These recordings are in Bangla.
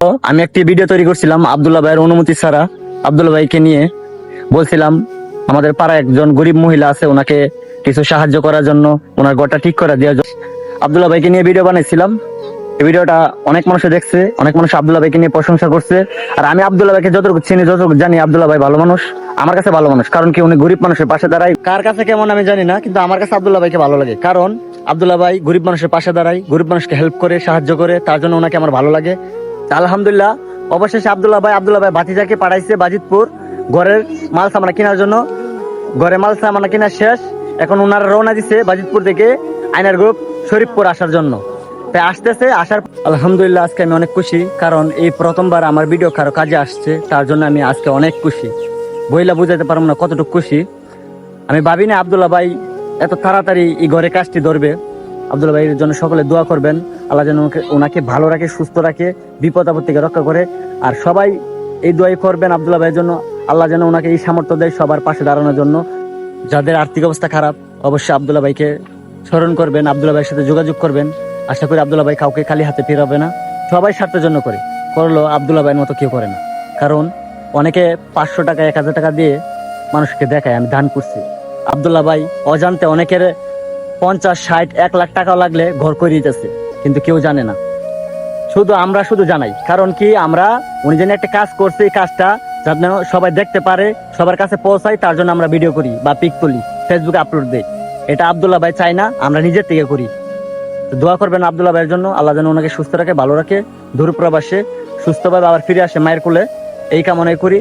আমি একটি ভিডিও তৈরি করছিলাম আব্দুল্লাহ ভাইয়ের অনুমতি ছাড়া। আব্দুল্লাহ ভাইকে নিয়ে বলছিলাম আমাদের পাড়ায় একজন গরিব মহিলা আছে, ওনাকে কিছু সাহায্য করার জন্য, ওনার ঘরটা ঠিক করে দেওয়ার জন্য আব্দুল্লাহ ভাইকে নিয়ে ভিডিও বানাইছিলাম। এই ভিডিওটা অনেক মানুষ দেখছে, অনেক মানুষ আব্দুল্লাহ ভাইকে নিয়ে প্রশংসা করছে। আর আমি আব্দুল্লাহ ভাইকে যতটুকু চিনি, যতটুকু জানি, আব্দুল্লাহ ভাই ভালো মানুষ, আমার কাছে ভালো মানুষ। কারণ কি, উনি গরিব মানুষের পাশে দাঁড়ায়। কার কাছে কেমন আমি জানি না, কিন্তু আমার কাছে আব্দুল্লাহ ভাইকে ভালো লাগে। কারণ আব্দুল্লাহ ভাই গরিব মানুষের পাশে দাঁড়ায়, গরিব মানুষকে হেল্প করে, সাহায্য করে, তার জন্য ওনাকে আমার ভালো লাগে। আলহামদুলিল্লাহ, অবশেষে আব্দুল্লাহ ভাই ভাতিজাকে পাঠাইছে বাজিতপুর ঘরের মাল সামানা কেনার জন্য। ঘরে মাল সামানা কেনা শেষ, এখন ওনারা রওনা দিছে বাজিতপুর থেকে আইনার গ্রুপ শরীফপুর আসার জন্য। তাই আসতেছে, আসার আলহামদুলিল্লাহ আজকে আমি অনেক খুশি। কারণ এই প্রথমবার আমার ভিডিও কারো কাজে আসছে, তার জন্য আমি আজকে অনেক খুশি। বইলা বুঝাতে পারবো না কতটুকু খুশি। আমি ভাবি না আব্দুল্লাহ ভাই এত তাড়াতাড়ি এই ঘরে কাজটি ধরবে। আব্দুল্লাহ ভাইয়ের জন্য সকলে দোয়া করবেন, আল্লাহ যেন ওনাকে ভালো রাখে, সুস্থ রাখে, বিপদ আপদ থেকে রক্ষা করে। আর সবাই এই দোয়াই করবেন আব্দুল্লাহ ভাইয়ের জন্য, আল্লাহ যেন ওনাকে এই সামর্থ্য দেয় সবার পাশে দাঁড়ানোর জন্য। যাদের আর্থিক অবস্থা খারাপ, অবশ্যই আব্দুল্লাহ ভাইকে স্মরণ করবেন, আব্দুল্লাহ ভাইয়ের সাথে যোগাযোগ করবেন। আশা করি আব্দুল্লাহ ভাই কাউকে খালি হাতে ফিরাবে না। সবাই স্বার্থের জন্য করলো, আব্দুল্লাহ ভাইয়ের মতো কেউ করে না। কারণ অনেকে 500 টাকা 1000 টাকা দিয়ে মানুষকে দেখায় আমি দান করছি। আব্দুল্লাহ ভাই অজান্তে অনেকের 50, 60, 1 লাখ টাকা লাগলে ঘর করে দিতেছে, কিন্তু কেউ জানে না। আমরা শুধু জানাই। কারণ কি, উনি যেন একটা কাজ করছে, এই কাজটা যাতে সবাই দেখতে পারে, সবার কাছে পৌঁছায়, তার জন্য আমরা ভিডিও করি বা পিক তুলি, ফেসবুকে আপলোড দেই। এটা আব্দুল্লাহ ভাই চাই না, আমরা নিজের থেকে করি। দোয়া করবেন আব্দুল্লাহ ভাইয়ের জন্য, আল্লাহ যেন ওনাকে সুস্থ রাখে, ভালো রাখে, দূর প্রবাসে সুস্থভাবে আবার ফিরে আসে মায়ের কোলে, এই কামনাই করি।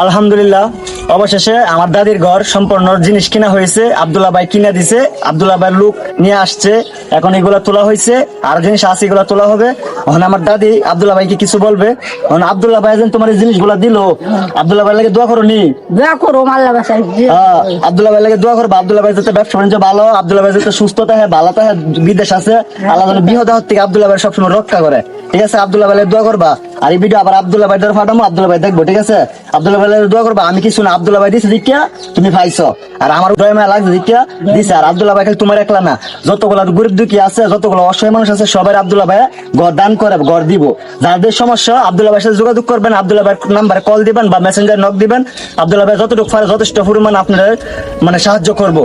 আলহামদুলিল্লাহ, অবশেষে আমার দাদির ঘর সম্পূর্ণ জিনিস কিনা হয়েছে। আব্দুল্লাহ ভাই কিনা দিছে, আব্দুল্লাহ ভাই লোক নিয়ে আসছে। এখন এগুলা তোলা হয়েছে, আর জিনিস আছে, এগুলা তোলা হবে। এখন আমার দাদি আব্দুল্লাহ ভাইকে কিছু বলবে। এখন আব্দুল্লাহ ভাই যেন তোমার এই জিনিসগুলা দিল, আব্দুল্লাহ ভাই লাগে দোয়া করো নি, দোয়া করো আল্লাহ বাসায়। আব্দুল্লাহ ভাই লাগে দোয়া করবো। আব্দুল্লাহ ভাই যাতে ব্যবসা বাণিজ্য ভালো, আব্দুল্লাহ ভাই যাতে সুস্থ থাকে, ভালো থাকে, বিদেশ আছে, আল্লাহ যেন বিহদ থেকে আব্দুল্লাহ ভাই সবসময় রক্ষা করে। ঠিক আছে, আব্দুল্লাহ ভাই দোয়া করবা। আর এই ভিডিও আবার আব্দুল্লাহ ভাই দ্বারা ফাটামো, আব্দুল্লাহ ভাই দেখবো। ঠিক আছে, আব্দুল্লাহ ভাই দোয়া করবা। আমি কিছু না, আব্দুল্লাহ ভাই দিছে দিকিয়া তুমি পাইছো, আর আমার দয়া মায়া লাগছে দিকিয়া দিছে। আর আব্দুল্লাহ ভাই তোমার একলা না, যতগুলো গরিব দুঃখী আছে, যতগুলো অসহায় মানুষ আছে, সবাই আব্দুল্লাহ ভাই ঘর দান করে, ঘর দিব। যাদের সমস্যা আব্দুল্লাহ ভাইয়ের সাথে যোগাযোগ করবেন, আব্দুল্লাহ ভাইয়ের নাম্বারে কল দিবেন বা মেসেঞ্জার নক দিবেন। আব্দুল্লাহ ভাই যতটুকু পারে যথেষ্ট পরিমাণ আপনাদের সাহায্য করবো।